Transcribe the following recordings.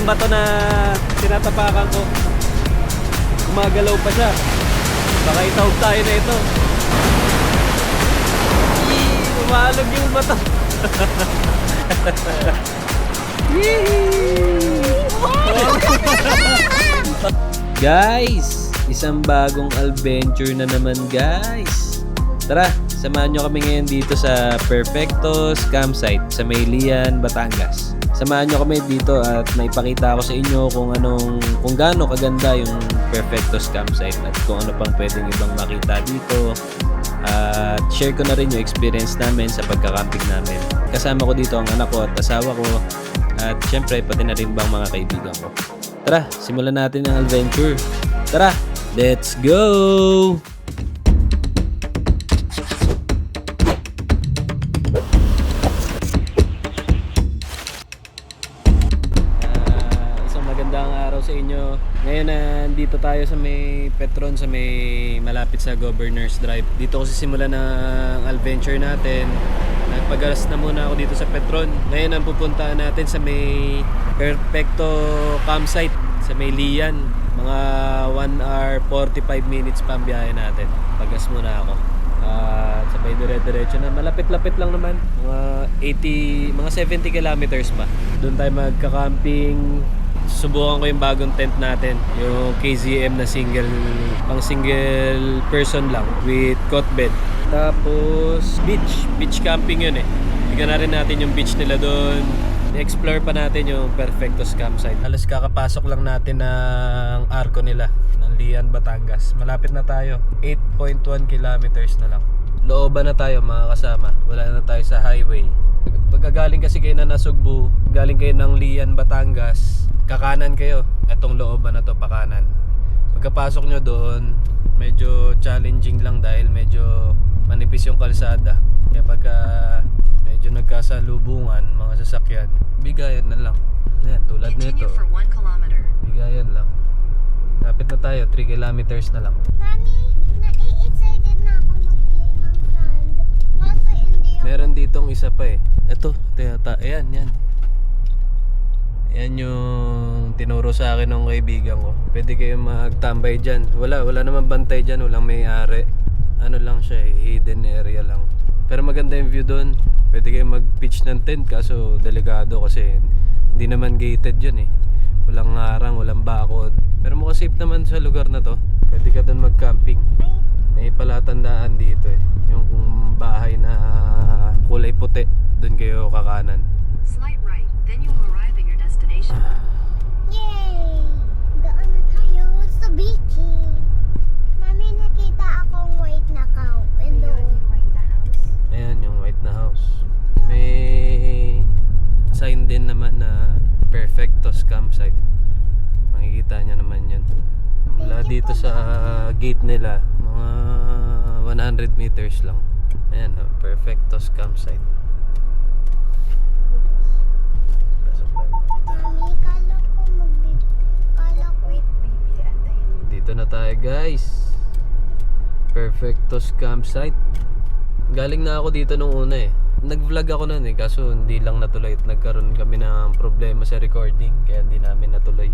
yung bato na tinatapakan ko. Gumagalaw pa siya. Baka itawag tayo na ito. Umalog yung bato. Guys, isang bagong adventure na naman guys. Tara, samahan nyo kami ngayon dito sa Perfectos Campsite sa Maylian, Batangas. Samahan nyo kami dito at maipakita ko sa inyo kung gaano kaganda yung Perfectos Campsite at kung ano pang pwedeng ibang makita dito. At share ko na rin yung experience namin sa pagka-camping namin. Kasama ko dito ang anak ko at asawa ko at syempre pati na rin bang mga kaibigan ko. Tara, simulan natin ang adventure. Tara, let's go! Isang magandang araw sa inyo. Ngayon nandito tayo sa may Petron, sa may malapit sa Governor's Drive. Dito kasi simulan ng adventure natin. Nagpagalas na muna ako dito sa Petron. Ngayon ang pupuntahan natin sa may Perfecto Campsite sa Maylian. Mga 1 hour 45 minutes pa ang biyahe natin. Pagas muna ako. Sabay dire-diretso na. Malapit-lapit lang naman. Mga 70 kilometers pa. Doon tayo magka-camping. Subukan ko yung bagong tent natin, yung KZM na pang single person lang with cot bed. Tapos beach camping yun eh. Tignan na rin natin yung beach nila doon. I-explore pa natin yung Perfectos Campsite. Halos kakapasok lang natin ng arko nila ng Lian, Batangas. Malapit na tayo, 8.1 kilometers na lang. Looban na tayo mga kasama. Wala na tayo sa highway. Pagkagaling kasi kayo na Nasugbu, galing kayo ng Lian, Batangas, kakanan kayo. Etong looban na to, pakanan. Pagkapasok nyo doon, medyo challenging lang dahil medyo manipis yung kalsada. Kaya pagka medyo nagkasalubungan mga sasakyan, bigayan na lang. Ayan, tulad nito. Bigayan lang. Lapit na tayo, 3 kilometers na lang. Mami, nai-excited na ako mag-play ng sand. Kaso hindi ako. Meron ditong isa pa eh. Ito, ayan, yan. Yan yung tinuro sa akin ng kaibigan ko. Pwede kayong magtambay dyan. Wala naman bantay dyan, walang may-ari. Ano lang siya eh, hidden area lang. Pero maganda yung view doon. Pwede kayong mag-pitch ng tent kaso delikado kasi hindi naman gated yun eh. Walang ngarang, walang bakod. Pero mukhang safe naman sa lugar na to. Pwede ka doon mag-camping. May palatandaan dito eh. Yung bahay na kulay puti, doon kayo kakanan. Slight right, then you will arrive at your destination. Yay! Daan na tayo sa beach. Mami, nakita akong white na cow. And doon. Ayan yung white na house. May sign din naman na Perfectos Campsite. Makikita nyo naman yun. Wala dito sa gate nila, mga 100 meters lang. Ayan, Perfectos Campsite. Mami, kala ko Wait, baby, antayin. Dito na tayo guys. Perfectos Campsite. Galing na ako dito nung una eh. Nag-vlog ako nun eh, kaso hindi lang natuloy. Nagkaroon kami ng problema sa recording, kaya hindi namin natuloy.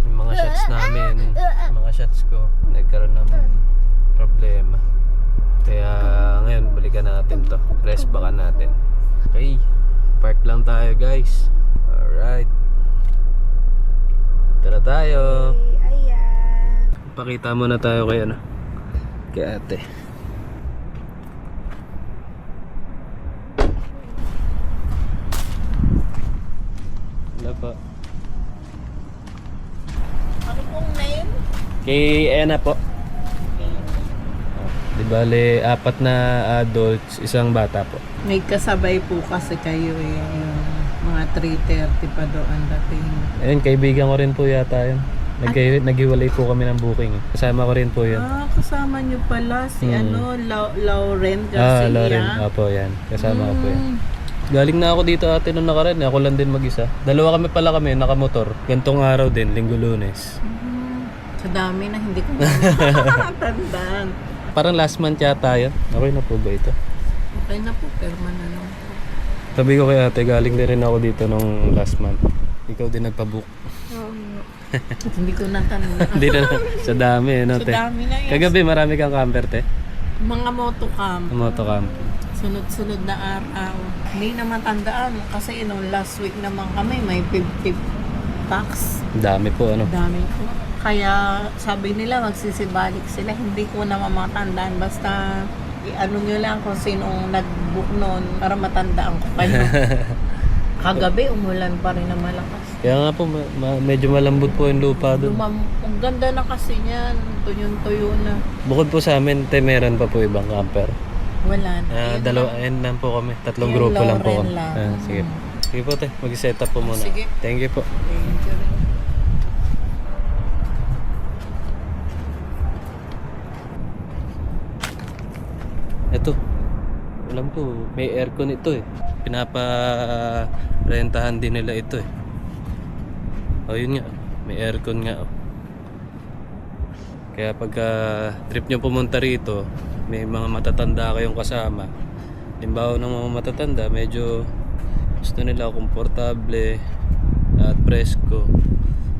Yung mga shots namin, mga shots ko, nagkaroon ng problema. Kaya ngayon, balikan natin to. Press baka natin. Okay, park lang tayo guys. Alright. Tara tayo. Ayan. Pakita muna tayo kay kay ate. Wala pa. Ano pong name? Kay Ena po. Di bale, 4 na adults, isang bata po. May kasabay po kasi kayo eh. Mga 3:30 pa doon dating. Ayun, kaibigan ko rin po yata yun. Naghiwalay po kami ng booking. Kasama ko rin po yun. Kasama nyo pala si Lauren Garcia. Lauren, opo yan. Kasama ko po yan. Galing na ako dito ate nung nakaraan. Ako lang din mag-isa. Dalawa kami, nakamotor. Gantong araw din, Linggo Lunes. Sa dami na hindi ko tandaan. Parang last month yata yun. Okay na po ba ito? Okay na po, perma na lang po. Sabi ko kay ate, galing din rin ako dito nung last month. Ikaw din nagpabook. Hindi ko natanda. Hindi na, sa dami, no, So te? dami na yun. Kagabi, marami kang camper, te? Mga motocam. Motocam. Sunod-sunod na araw. Hindi na matandaan kasi nung last week naman kami may 50 packs. Dami po, ano? Dami po. Kaya sabi nila magsisibalik sila. Hindi ko na matandaan. Basta i-ano nyo lang kung sinong nag-book noon para matandaan ko kayo. Kagabi umulan pa rin na malakas. Kaya nga po, medyo malambot po yung lupa doon. Ang ganda na kasi niyan. Tuyo na. Bukod po sa amin, te, meron pa po ibang camper. Wala na. Yun Dalawa, lang. ayun lang po kami. Tatlong Yung grupo lang po Lauren kami. lang. Sige. Sige po, te. Mag-set up po muna. Sige. Thank you po. Thank you rin. Ito. Alam ko, may aircon ito eh. Pinapa-rentahan din nila ito eh. O yun nga, may aircon nga. Oh. Kaya pagka trip nyo pumunta rito, may mga matatanda kayong kasama. Limbawa ng mga matatanda, medyo gusto nila komportable at presko.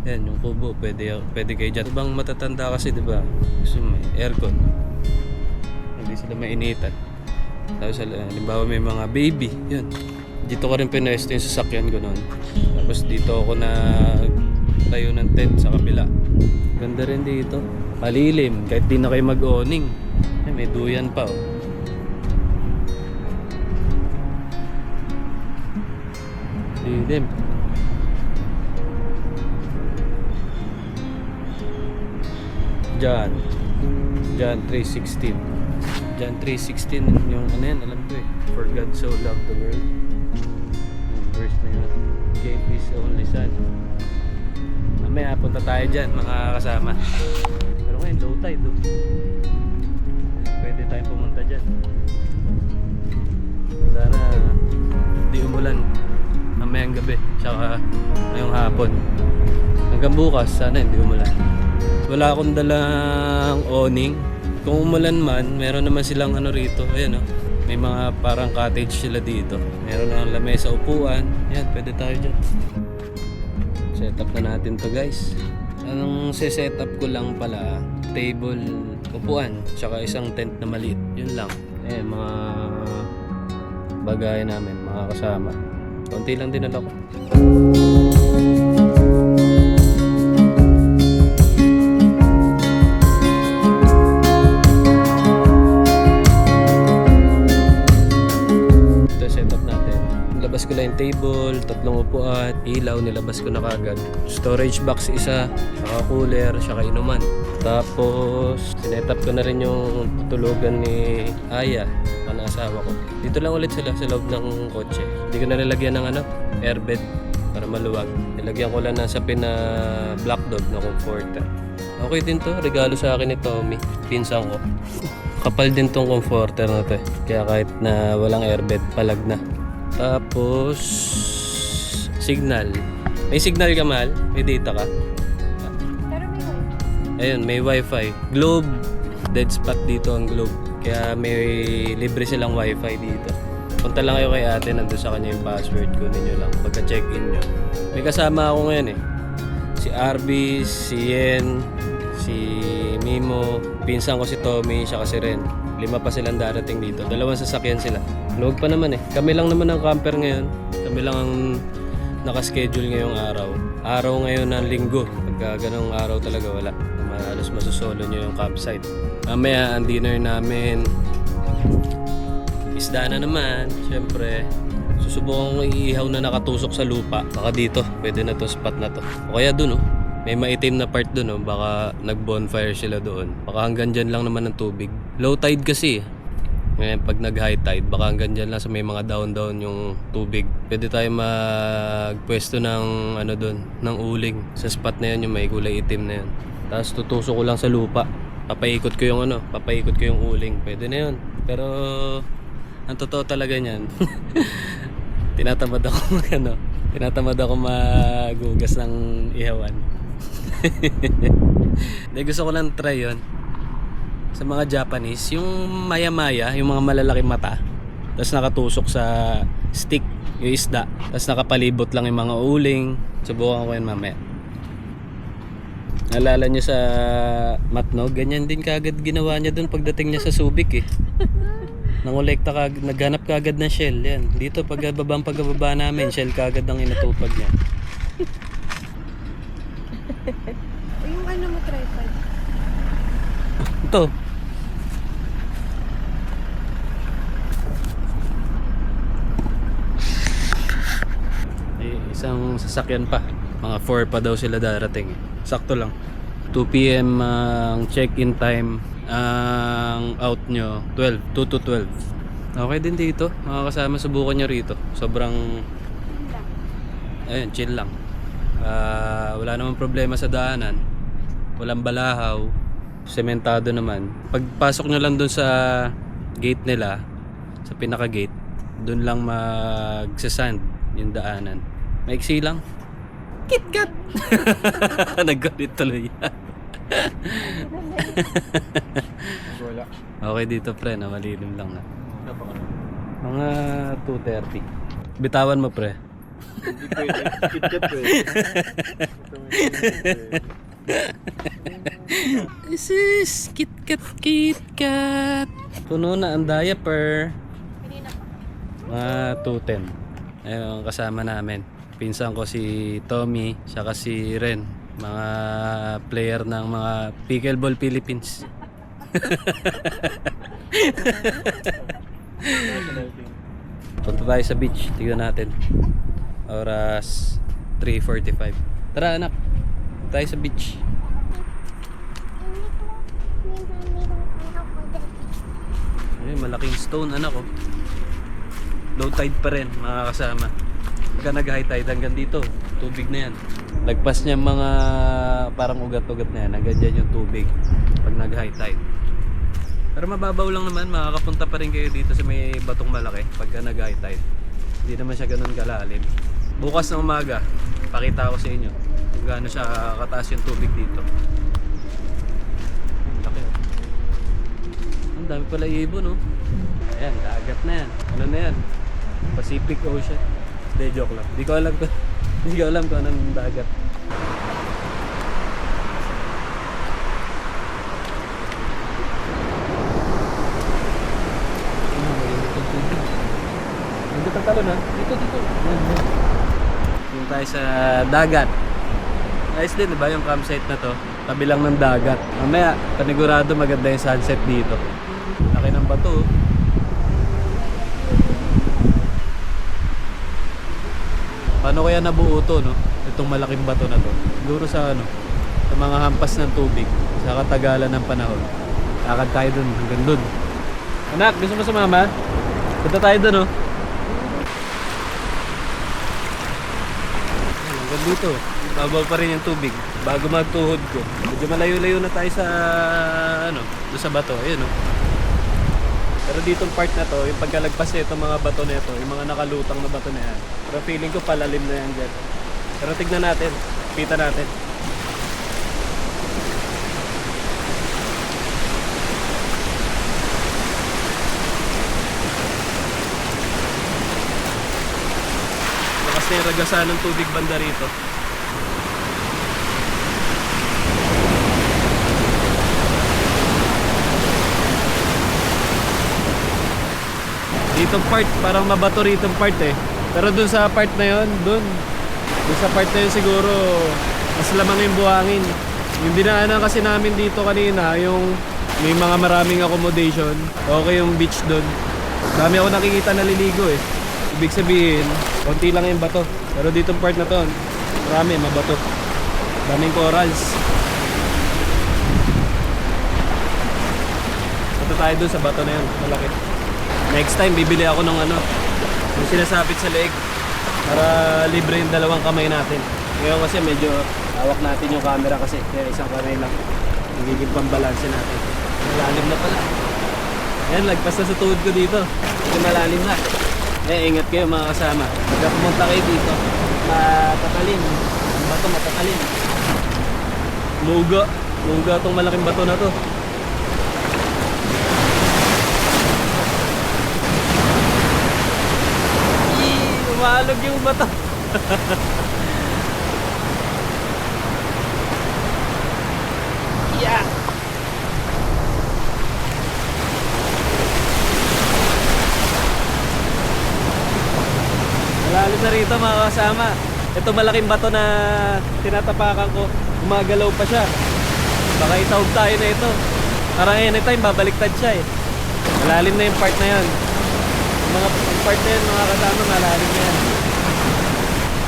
Yan, yung kubo, pwede kayo dyan. Ibang matatanda kasi, di ba? Gusto may aircon. Hindi sila mainitan. Tapos halimbawa may mga baby, yun. Dito ko rin pinesto yung sasakyan ko noon. Tapos dito ako na tayo ng tent sa kabila. Ganda rin dito. Malilim, kahit di na kayo mag-awning. Ay, may duyan pa oh. Lilim. John 3:16. John 3:16 yung ano yan, alam ko eh. For God so loved the world. Yung verse na yun. Gave His only Son. Mamaya punta tayo dyan mga kasama. Pero ngayon low tide oh. Pwede tayong pumunta dyan. Sana di umulan mamayang gabi tsaka ngayong hapon. Hanggang bukas sana hindi umulan. Wala akong dalang awning. Kung umulan man, meron naman silang ano rito. Ayan oh. May mga parang cottage sila dito. Meron ang lamesa, upuan. Ayan, pwede tayo dyan. Set up na natin to guys. Anong set up ko lang pala, table, upuan, tsaka isang tent na maliit. Yun lang. Mga bagay namin, mga kasama. Konti lang dinala ko. Nilabas ko lang yung table, 3 upuan, ilaw, nilabas ko na kagad. Storage box isa, saka cooler, saka inuman. Tapos, sinetup ko na rin yung tutulugan ni Aya, asawa ko. Dito lang ulit sila sa loob ng kotse. Hindi ko na nilagyan ng airbed para maluwag. Nilagyan ko lang ng sapin na black dog na comforter. Okay din to, regalo sa akin ni Tommy, pinsang ko. Kapal din tong comforter na to eh. Kaya kahit na walang airbed, palag na. Tapos signal. May signal ka, mahal? May data ka? Pero may wifi. Ayun, may wifi. Globe. Dead spot dito ang Globe. Kaya may libre silang wifi dito. Punta lang kayo kay ate, nandun sa kanya yung password. Kunin nyo lang pagka check-in nyo. May kasama ako ngayon eh. Si Arbis, si Yen, si Mimo, pinsan ko si Tommy, siya si Ren. 5 pa silang darating dito. 2 sasakyan sila. Luwag pa naman eh. Kami lang naman ang camper ngayon. Kami lang ang nakaschedule ngayong araw. Araw ngayon ng linggo. Pagka ganong araw talaga wala. Halos masusolo nyo yung campsite. Mamaya ang dinner namin. Isda na naman. Siyempre. Susubukan kong iihaw na nakatusok sa lupa. Baka dito. Pwede na to spot na to. O kaya dun oh. May maitim na part doon, oh. Baka nag-bonfire sila doon. Baka hanggang dyan lang naman ng tubig. Low tide kasi. Ngayon, pag nag-high tide, baka hanggang dyan lang sa may mga down-down yung tubig. Pwede tayo magpwesto ng ano doon, ng uling. Sa spot na yun, yung may kulay itim na yun. Tapos tutusok ko lang sa lupa. Papaikot ko yung uling. Pwede na yun. Pero ang totoo talaga niyan. Tinatamad ako magugas ng ihawan. Hindi, gusto ko lang try yun sa mga Japanese, yung maya-maya, yung mga malalaki mata, tapos nakatusok sa stick yung isda, tapos nakapalibot lang yung mga uling. Subukan ko yan mamaya. Naalala niyo sa Matnog, ganyan din kagad ginawa niya doon pagdating niya sa Subic eh. Nangolekta kagad, naghanap kagad ng shell yan. Dito pagbaba namin, shell kagad ang inatupag niya. Yung ano mo, tripod. Ito. Isang sasakyan pa. Mga 4 pa daw sila darating. Sakto lang. 2 p.m. ang check-in time. Ang out nyo 2 to 12. Okay din dito. Mga kasama, subukan nyo rito. Sobrang ayun, chill lang. Wala namang problema sa daanan. Walang balahaw. Sementado naman. Pagpasok nyo lang dun sa gate nila, sa pinaka-gate, dun lang magsasand yung daanan. Maiksi lang. KitKat! Naggalit tuloy yan. Wala. Okay dito pre, na malilim lang na. Mga 2:30. Bitawan mo pre. Hindi pwede. KitKat pwede. This is KitKat, KitKat. Puno na ang diaper. Mga 2:10. Ayun, kasama namin. Pinsan ko si Tommy, saka si Ren. Mga player ng mga Pickleball Philippines. Punta tayo sa beach. Tignan natin. Oras 3:45. Tara anak. Tayo sa beach. Ayun, malaking stone anak ko. Low tide pa rin mga kasama. Pagka nag-high tide hanggang dito, tubig na yan. Lagpas niya mga parang ugat-ugat na yan. Hanggang dyan yung tubig pag nag-high tide. Pero mababaw lang naman, makakapunta pa rin kayo dito sa may batong malaki pagka nag-high tide. Hindi naman siya ganun kalalim. Bukas na umaga, pakita ko sa inyo kung gaano siya kataas yung tubig dito. Laki. Ang dami pala ibon, no? Ayan, dagat na yan. Ano na yan? Pacific Ocean. Hindi, joke lang. Hindi ko alam kung anong dagat. Dito ang talon ha? Dito. Yung tayo sa dagat. Nice din, diba yung campsite na to? Tabi lang ng dagat. Mamaya, panigurado maganda yung sunset dito. Laki ng bato. Paano kaya nabuo to, no? Itong malaking bato na to. Siguro sa ano, sa mga hampas ng tubig, sa katagalan ng panahon. Lakad tayo dun, hanggang dun. Anak, gusto mo sumama? Punta tayo dun, no? Hanggang dito, babaw pa rin yung tubig bago magtuhod ko. Medyo malayo-layo na tayo sa ano, doon sa bato, ayun, no? Pero ditong part na to, yung pagkalagpas na itong mga bato na ito, yung mga nakalutang na bato na yan. Pero feeling ko palalim na yan dyan. Pero tignan natin, kita natin. Lakas na yung ragasan ng tubig banda rito. Ditong part, parang mabato ritong part eh. Pero dun sa part na yon, dun sa part na yun siguro mas lamang yung buhangin. Yung dinaanan kasi namin dito kanina, yung may mga maraming accommodation. Okay yung beach dun. Dami ako nakikita naliligo eh. Ibig sabihin, konti lang yung bato. Pero ditong part na to, marami, mabato. Daming corals. Punta tayo dun sa bato na yun, malaki. Next time, bibili ako ng ano, yung sinasabit sa leeg para libre yung dalawang kamay natin. Ngayon kasi medyo hawak natin yung camera kasi kaya isang kamay lang. Nagiging pambalanse natin. Malalim na pala. Ayan, lagpas na sa tuhod ko dito. Medyo malalim na. Ingat kayo mga kasama. Pagka pumunta kayo dito, matatalim. Ang bato matatalim. Muga itong malaking bato na to. Umalog yung bato. Ito mga kasama. Ito malaking bato na tinatapakan ko. Gumagalaw pa siya. Baka itawag tayo na ito. Parang anytime babaliktad siya eh. Malalim na yung part na yan. Yung part na yan mga kasama, malalim na yan.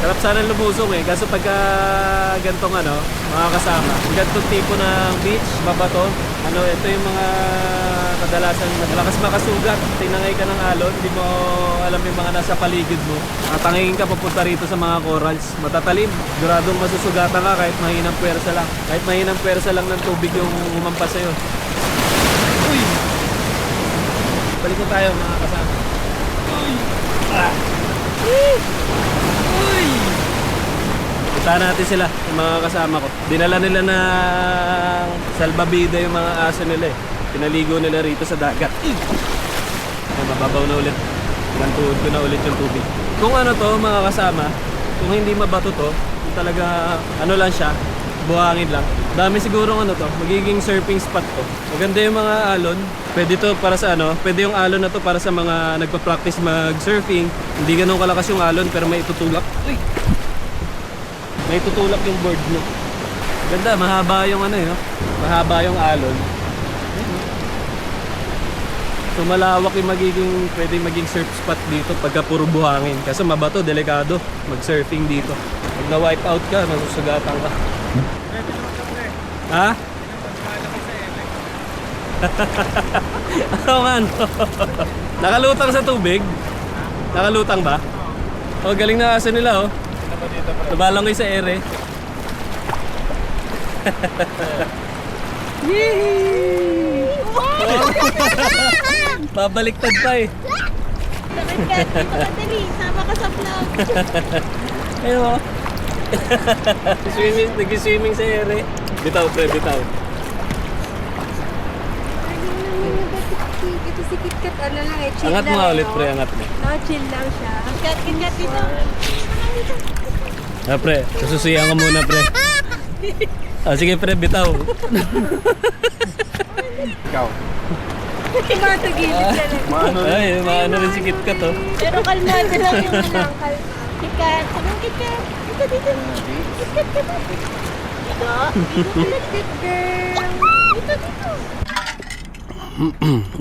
Sarap sana lumusong eh. Kaso pagka gantong mga kasama, gantong tipo ng beach, babato, ito yung mga kadalasan malakas makasugat. Tinangay ka ng alon, hindi mo alam yung mga nasa paligid mo. Tatangingin ka papunta rito sa mga corals. Matatalim. Siguradong masusugatan ka kahit mahinang puwersa lang. Kahit mahinang puwersa lang ng tubig yung umampas sa'yo. Uy! Balik na tayo mga kasama. Uy! Ah! Uy! Punta natin sila, yung mga kasama ko. Dinala nila ng salbabida yung mga aso nila eh. Pinaligo nila rito sa dagat. Mababaw na ulit. Nantuod ko na ulit yung tubig. Kung to mga kasama, kung hindi mabato to, kung talaga lang siya, buhangin lang. Dami siguro magiging surfing spot to. Maganda yung mga alon. Pwede to para sa pwede yung alon na to para sa mga nagpa-practice mag-surfing. Hindi ganun kalakas yung alon pero may tutulak. Uy! May tutulak yung board nyo. Ganda, mahaba yung mahaba yung alon. So malawak yung pwede maging surf spot dito pagka puro buhangin. Kasi mabato, delikado mag-surfing dito. Pag na-wipe out ka, masusugatan ka. Ha? Oo nga Nakalutang sa tubig? Nakalutang ba? Oh, galing na aso nila oh. Lumalangoy sa ere. Yee! Babaliktad pa eh. Sama ka sa vlog. Ayun oh. Nag-swimming sa ere. Bitaw pre, bitaw. Ito si KitKat, chill Angat mo lang. nga ulit pre, angat mo. No, chill lang siya. KitKat dito. Ah pre, sususiyan ko muna pre. Sige pre, bitaw. Ikaw. Tumatagilid ka lang. Ay, maano rin si KitKat oh. Pero kalmado lang yung KitKat. Anong KitKat? Dito, dito. KitKat, KitKat. Dito. Dito, girl. Dito, dito.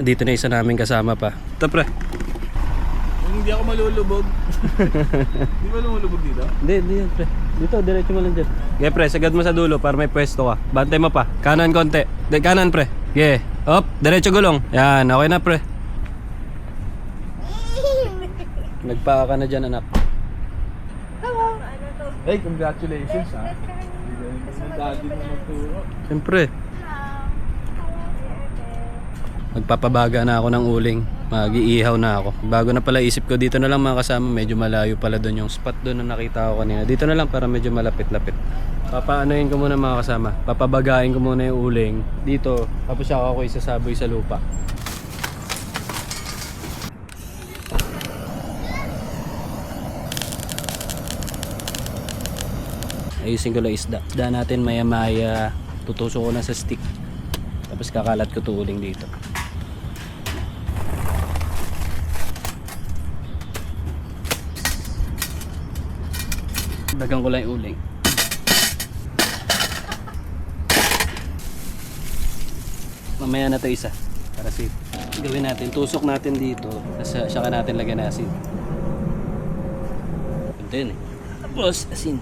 Dito na isa namin kasama pa. Ito pre. Hindi ako malulubog. Hindi ba lumulubog dito? Hindi yan pre. Dito, diretso mo lang dyan. Okay pre, sagad mo sa dulo para may pwesto ka. Bantay mo pa. Kanan konti. Kanan pre. Okay. Op, diretso gulong. Yan, okay na pre. Nagpaka ka na dyan anak. Hey, congratulations ha. Daddy mo magturo. Siyempre. Magpapabaga na ako ng uling. Mag-iihaw na ako. Bago na pala isip ko, dito na lang mga kasama. Medyo malayo pala doon yung spot doon na nakita ko kanina. Dito na lang para medyo malapit-lapit. Papaanoin ko muna mga kasama. Papabagain ko muna yung uling dito. Tapos ako isasaboy sa lupa. Ayusin ko lang isda. Isda natin maya-maya. Tutusok ko na sa stick. Tapos kakalat ko to uling dito. Dagang ko lang yung uling. Mamaya na to isa. Para safe. Gawin natin. Tusok natin dito. Tapos saka natin lagyan na asin. Ito yun eh. Tapos asin.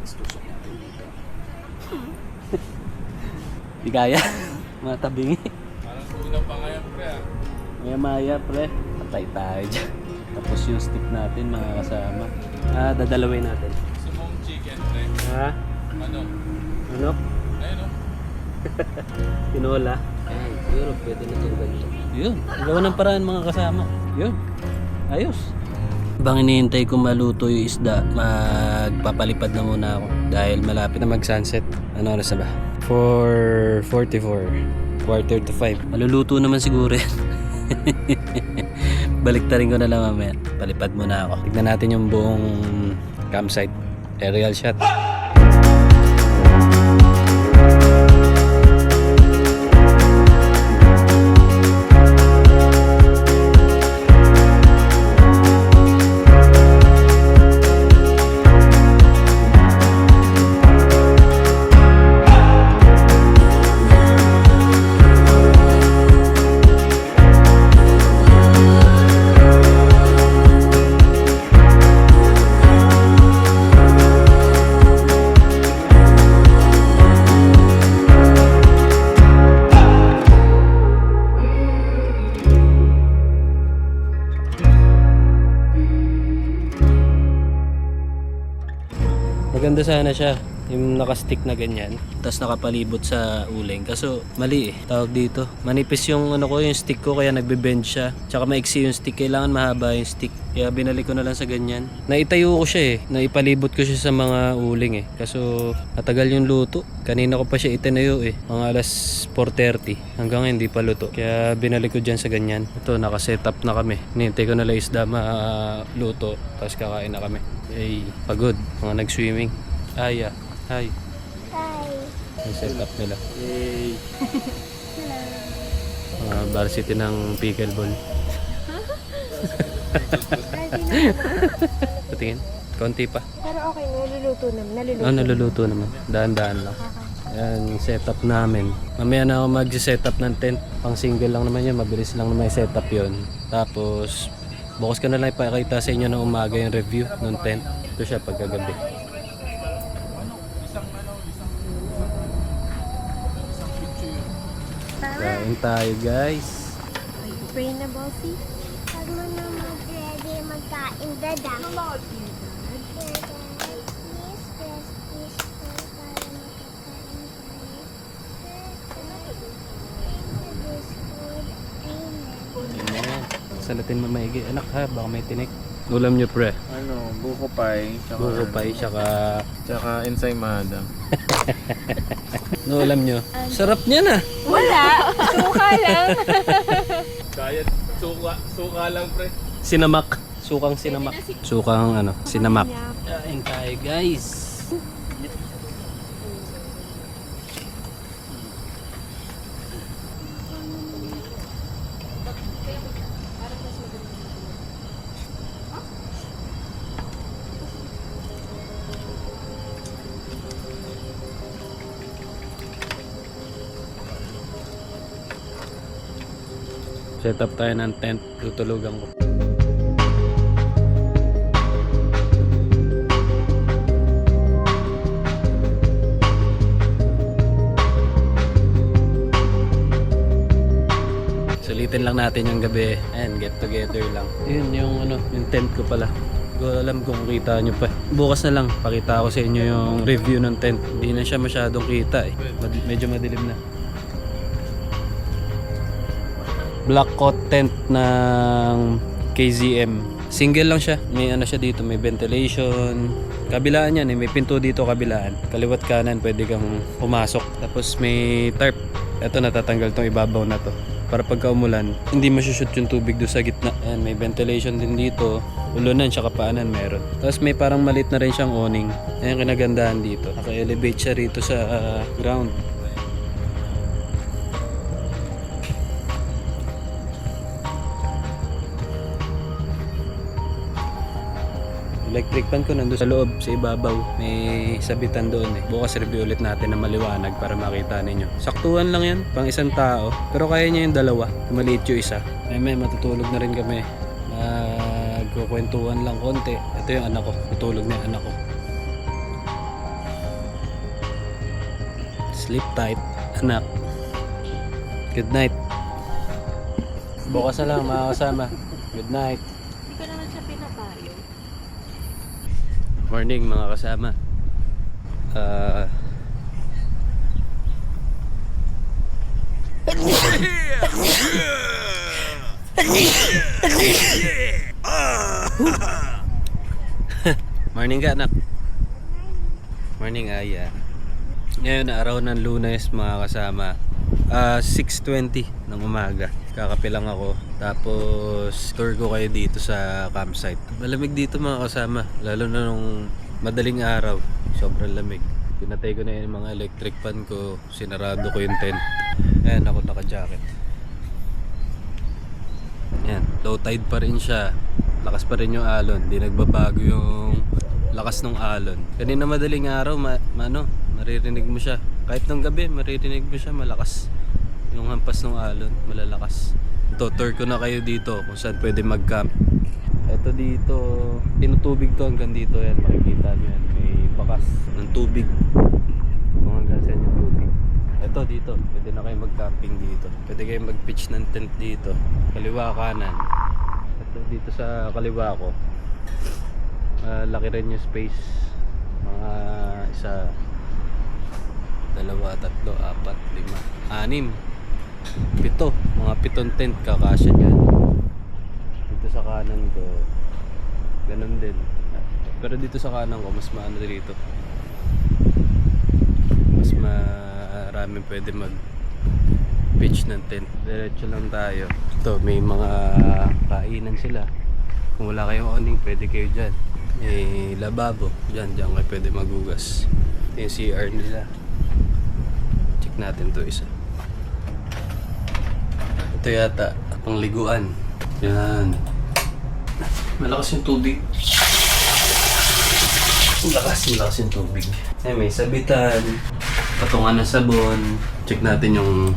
Tapos tusok natin dito. Di kaya. Matabingi. Parang kulang pa ngayon pre ah. Maya-maya pre. Patay tayo dyan. Tapos yung stick natin mga kasama. Dadalawin natin. Gusto mong chicken pre? Ha? Ano? Ano? Ayun o. Tinola. Ayan, siguro pwede na itong ganito. Yun, gawa ng paraan mga kasama. Yun, ayos. Habang hinihintay ko maluto yung isda, magpapalipad na muna ako. Dahil malapit na mag-sunset. Ano oras na ba? 4:44. Quarter to 5. Maluluto naman siguro yan. Baliktarin ko na lang mamaya. Palipad muna ako. Tignan natin yung buong campsite. Aerial shot. Maganda sana siya. Yung nakastick na ganyan, tapos nakapalibot sa uling. Kaso mali eh, tawag dito. Manipis yung ano ko, yung stick ko, kaya nagbe-bend siya. Tsaka maiksi yung stick, kailangan mahaba yung stick. Kaya binalik ko na lang sa ganyan. Naitayo ko siya eh, naipalibot ko siya sa mga uling eh. Kaso matagal yung luto. Kanina ko pa siya itinayo eh, mga alas 4:30. Hanggang ngayon hindi pa luto. Kaya binalik ko dyan sa ganyan. Ito, nakasetup na kami. Nintay ko na lang isda luto, tapos kakain na kami. Ay, pagod, mga nag-swimming. Aya. Hi. Hi. Yung setup nila. Yay! Varsity ng pickleball. Patingin. Konti pa. Pero okay, naluluto naman. Naluluto naman. Daan-daan lang. Yan, setup namin. Mamaya na ako mag-setup ng tent. Pang single lang naman yun. Mabilis lang naman yung setup yun. Tapos, bukas ko na lang ipakita sa inyo na umaga yung review ng tent. Ito siya pagkagabi. Kain tayo guys. Pray na, Bossy. Pag mo na mag-ready magkain, dada. Please, please, para makakain tayo. Thank you, this food. Amen. Ayan. Salatin mo maigi. Anak ha, baka may tinik. Ulam nyo pre. Ano, buko pie. Tsaka, Buko pie, tsaka Tsaka ensaymada. no ulam nyo. Sarap niya na. Wala! Suka lang. Kaya, suka lang pre. Sinamak. Sukang sinamak. Sukang ano, sinamak. Kain tayo guys. Set up tayo ng tent. Tutulugan ko. Sulitin lang natin yung gabi. Ayan, get together lang. Yun yung ano, yung tent ko pala. Hindi ko alam kung kita nyo pa. Bukas na lang, pakita ko sa inyo yung review ng tent. Hindi na siya masyadong kita eh. Medyo madilim na. Black coat tent ng KZM. Single lang siya. May ano siya dito, may ventilation. Kabilaan yan eh, may pinto dito kabilaan. Kaliwat kanan pwede kang pumasok. Tapos may tarp. Ito natatanggal tong ibabaw na to. Para pagka umulan, hindi masushoot yung tubig doon sa gitna. Ayan, may ventilation din dito. Ulunan siya kapaanan meron. Tapos may parang malit na rin siyang awning. Ayan yung kinagandahan dito. Naka-elevate siya rito sa ground. Electric fan ko nandun sa loob, sa ibabaw. May sabitan doon eh. Bukas review ulit natin na maliwanag para makita ninyo. Saktuhan lang yan, pang isang tao. Pero kaya niya yung dalawa. Maliit yung isa. May matutulog na rin kami. Magkukwentuhan lang konti. Ito yung anak ko. Tutulog na yung anak ko. Sleep tight, anak. Good night. Bukas na lang mga kasama. Good night. Hindi ko naman siya pinapayo. Morning mga kasama. Morning ka anak. Morning Aya. Ngayon araw ng Lunes mga kasama. 6:20 ng umaga. Kakape lang ako. Tapos tour ko kayo dito sa campsite. Malamig dito mga kasama. Lalo na nung madaling araw. Sobrang lamig. Pinatay ko na yung mga electric fan ko. Sinarado ko yung tent. Ayan ako naka-jacket. Ayan. Low tide pa rin siya. Lakas pa rin yung alon. Di nagbabago yung lakas ng alon. Kanina madaling araw maririnig mo siya. Kahit ng gabi maririnig mo siya malakas. Yung hampas ng alon malalakas. Tour ko na kayo dito kung saan pwede mag-camp. Ito dito, tinutubig to hanggang dito yan. Makikita nyo yan. May bakas ng tubig. Kung hanggang saan yung tubig. Ito dito, pwede na kayo mag-camping dito. Pwede kayo mag-pitch ng tent dito. Kaliwa kanan. Ito dito sa kaliwa ko. Laki rin yung space. Mga isa, dalawa, tatlo, apat, lima, anim, pito. Mga 7 tent kakasya dyan. Dito sa kanan ko, ganun din. Pero dito sa kanan ko, mas maano dito. Mas maraming pwede mag-pitch ng tent. Diretso lang tayo. Ito, may mga kainan sila. Kung wala kayong awning, pwede kayo dyan. May lababo. Dyan kayo pwede maghugas. Ito yung CR nila. Check natin to isa. Ito yata, pangliguan. Yan. Malakas yung tubig. Malakas yung tubig. May sabitan. Patungan ng sabon. Check natin yung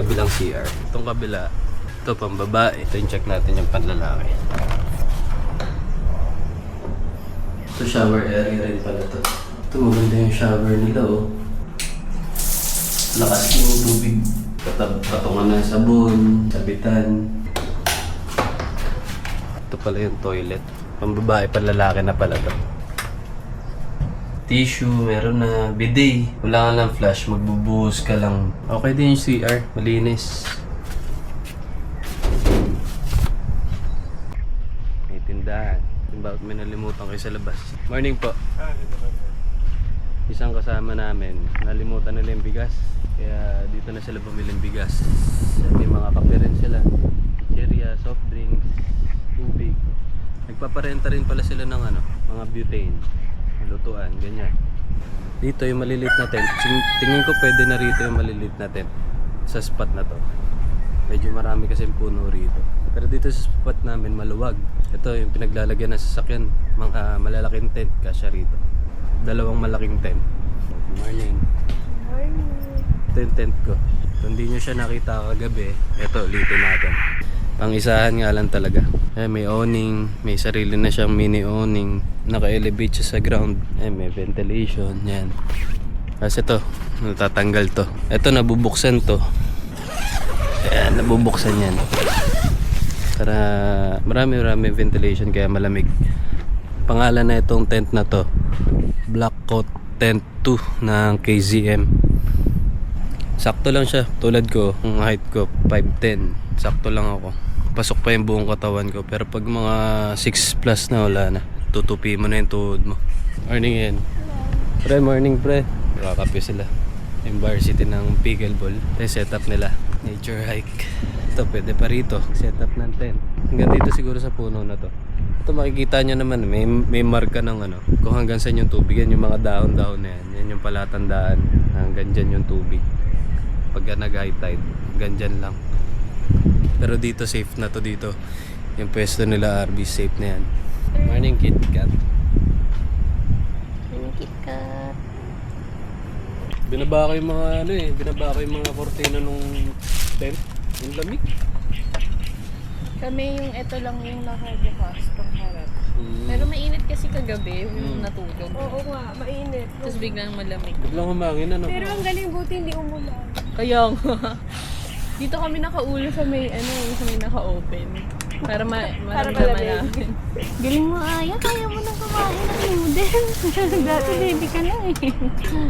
kabilang CR. Itong kabila. Ito pang babae. Ito yung check natin yung panlalaki. Ito shower area rin pala to. Ito maganda yung shower nila oh. Lakas yung tubig. Patungan ng sabon. Sabitan. Ito pala yung toilet. Pang babae, panlalaki na pala to. Tissue, meron na bidet. Wala ka lang flash, magbubuhos ka lang. Okay din yung CR, malinis. May tindahan. Bakit may nalimutan kayo sa labas? Morning po. Isang kasama namin, nalimutan nila yung bigas. Kaya dito na sila bumili ng bigas. May mga kape rin sila. Chicheria, soft drinks, tubig. Nagpaparenta rin pala sila ng mga butane. Lutuan, ganyan. Dito yung maliliit na tent. Tingin ko pwede na rito yung maliliit na tent. Sa spot na to. Medyo marami kasi puno rito. Pero dito sa spot namin maluwag. Ito yung pinaglalagyan ng sasakyan. Mga malalaking tent kasya rito. 2 malaking tent. Good morning. Morning. Ito yung tent ko. Kung hindi nyo siya nakita kagabi, ito, ulitin natin. Pang-isahan nga lang talaga. May awning, may sarili na siyang mini awning. Naka-elevate siya sa ground. May ventilation, yan. Kasi ito, natatanggal to. Ito, nabubuksan to. Ayan, nabubuksan yan. Para marami ventilation kaya malamig. Pangalan na itong tent na to, Black Coat Tent 2 ng KZM. Sakto lang siya. Tulad ko, ang height ko 5'10". Sakto lang ako. Pasok pa yung buong katawan ko. Pero pag mga 6 plus na, wala na. Tutupi mo na yung tuhod mo. Morning yan. Pre, morning pre. Kakape sila. Yung varsity ng pickleball. Ito yung setup nila. Nature hike. Ito, pwede pa rito. Setup ng tent. Hanggang dito siguro sa puno na to. Ito makikita nyo naman. May marka ng kung hanggang saan yung tubig. Yan yung mga dahon-dahon na yan. Yan yung palatandaan. Hanggang dyan yung tubig. Pagka nag-high tide. Hanggang dyan lang. Pero dito safe na to dito. Yung pwesto nila RV safe na yan. Morning Kit Kat. Morning, KitKat. Binaba ko yung mga binaba ko yung mga kortina nung tent. Yung lamig. Kami yung ito lang yung nakabukas pang harap. Pero mainit kasi kagabi yung natulog. Oo nga, mainit. Tapos biglang malamig. Biglang humangin Pero ang galing buti hindi umulan. Kaya nga. Dito kami nakaulo sa may sa may naka-open. Para malamdaman namin. Galing mo, Aya. Kaya mo nang kumain ng noodles. Dati baby ka na eh.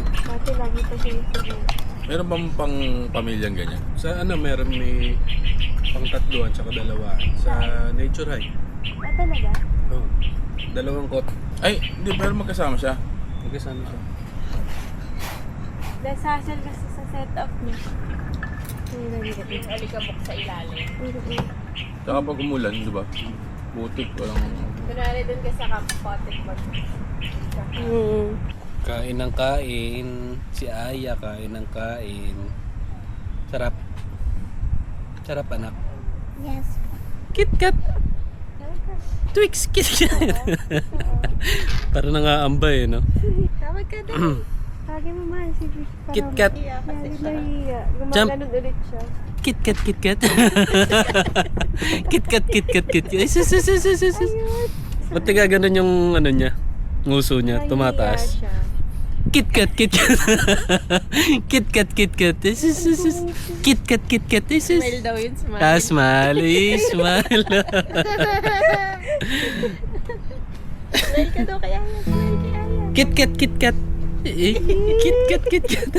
Dati lagi pa siya yung Meron bang pang pamilyang ganyan? Sa meron may pang 3 at saka 2 sa nature hike. talaga? Oh. 2 kot. Ay, hindi, pero magkasama siya. Magkasama siya. Dahil sasal kasi sa setup niya. Yung alikabok sa ilalim. Tsaka pag umulan, di ba? Butik, walang... Kunwari dun ka sa kapatid mag... Kain ng kain. Si Aya kain ng kain. Sarap. Sarap anak. Yes. KitKat. Twix KitKat. Para nangaambay no. Tawag ka doon. Tawagin mo man si Vic. KitKat. Jump. Gumaganon ulit siya. KitKat KitKat. KitKat KitKat KitKat. Ay, sus. Ba't ganun yung niya? Nguso niya, tumataas. KitKat KitKat. KitKat KitKat. KitKat KitKat. Smile daw yun, smile. Smile. Smile. Smile ka daw kaya yan. Smile kaya yan. KitKat, KitKat. KitKat, KitKat.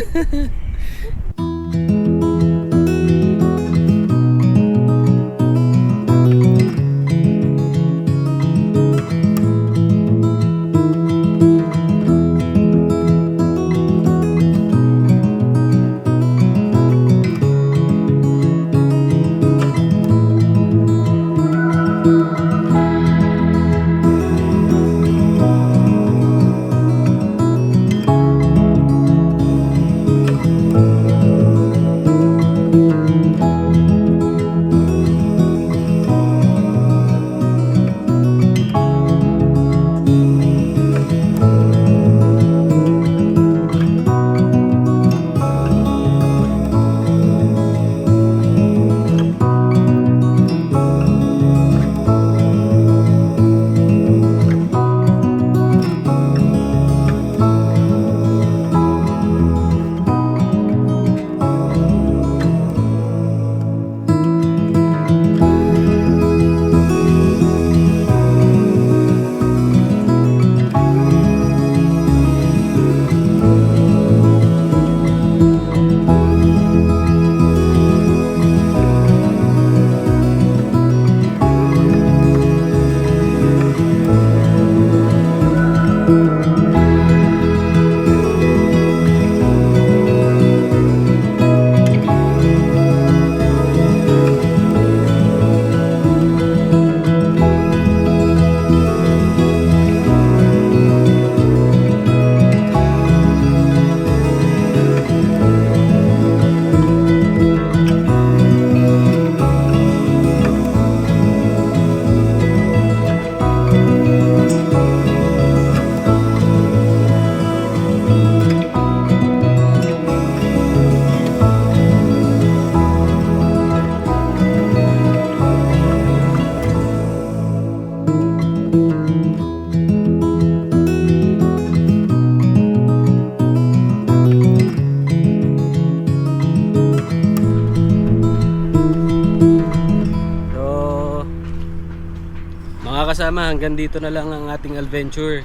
Kasama, hanggang dito na lang ang ating adventure.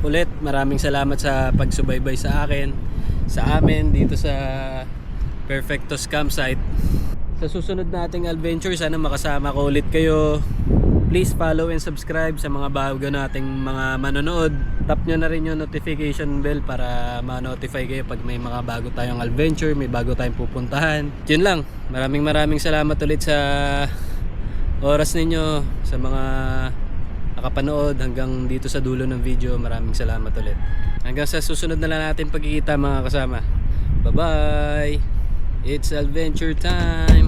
Ulit maraming salamat sa pagsubaybay sa akin, sa amin dito sa Perfectos Campsite. Sa susunod nating adventure, sana makasama ko ulit kayo. Please follow and subscribe sa mga bago nating mga manonood. Tap nyo na rin yung notification bell para ma-notify kayo pag may mga bago tayong adventure, may bago tayong pupuntahan. Yun lang, maraming salamat ulit sa oras ninyo, sa mga nakapanood hanggang dito sa dulo ng video. Maraming salamat ulit. Hanggang sa susunod na lang natin pagkikita mga kasama. Bye bye. It's adventure time.